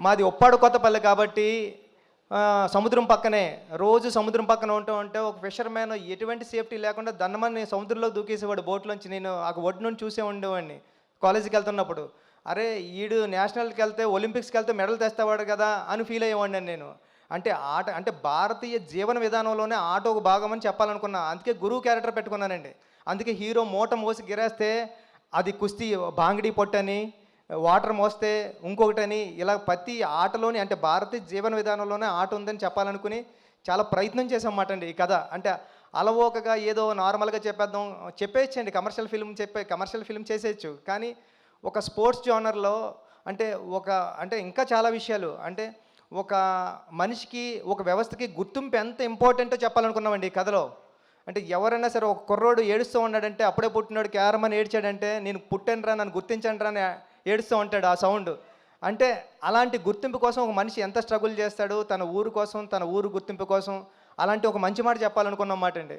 మాది ఉప్పాడు కొత్తపల్లి కాబట్టి సముద్రం పక్కనే రోజు సముద్రం పక్కన ఉంటూ ఉంటే ఒక ఫిషర్మ్యాన్ ఎటువంటి సేఫ్టీ లేకుండా దన్నమని సముద్రంలో దూకేసేవాడు బోట్లోంచి. నేను ఆ ఒడ్డు నుండి చూసే ఉండేవాడిని కాలేజీకి వెళ్తున్నప్పుడు. అరే ఈడు నేషనల్కి వెళ్తే ఒలింపిక్స్కి వెళ్తే మెడల్ తెస్తావాడు కదా అని ఫీల్ అయ్యేవాడిని నేను. అంటే ఆట అంటే భారతీయ జీవన విధానంలోనే ఆట ఒక భాగం అని చెప్పాలనుకున్నా. అందుకే గురువు క్యారెక్టర్ పెట్టుకున్నానండి. అందుకే హీరో మూట మోసి గిరేస్తే అది కుస్తీ బాంగిడి పొట్టని, వాటర్ మోస్తే ఇంకొకటని, ఇలా ప్రతి ఆటలోని అంటే భారతీయ జీవన విధానంలోనే ఆట ఉందని చెప్పాలనుకుని చాలా ప్రయత్నం చేసామన్నమాట అండి ఈ కథ. అంటే అలవోకగా ఏదో నార్మల్గా చెప్పేద్దాం చెప్పేయచ్చండి, కమర్షియల్ ఫిల్మ్ చేసేయచ్చు. కానీ ఒక స్పోర్ట్స్ జోనర్లో అంటే అంటే ఇంకా చాలా విషయాలు అంటే ఒక మనిషికి ఒక వ్యవస్థకి గుర్తింపు ఎంత ఇంపార్టెంటో చెప్పాలనుకున్నామండి ఈ కథలో. అంటే ఎవరైనా సరే ఒక కుర్రోడు ఏడుస్తూ ఉన్నాడంటే, అప్పుడే పుట్టినాడు క్యారమని ఏడ్చాడంటే, నేను పుట్టానురా నన్ను గుర్తించండి రా అని ఏడుస్తూ ఉంటాడు ఆ సౌండ్. అంటే అలాంటి గుర్తింపు కోసం ఒక మనిషి ఎంత స్ట్రగుల్ చేస్తాడు తన ఊరు కోసం, తన ఊరు గుర్తింపు కోసం. అలాంటి ఒక మంచి మాట చెప్పాలనుకున్నమాట అండి.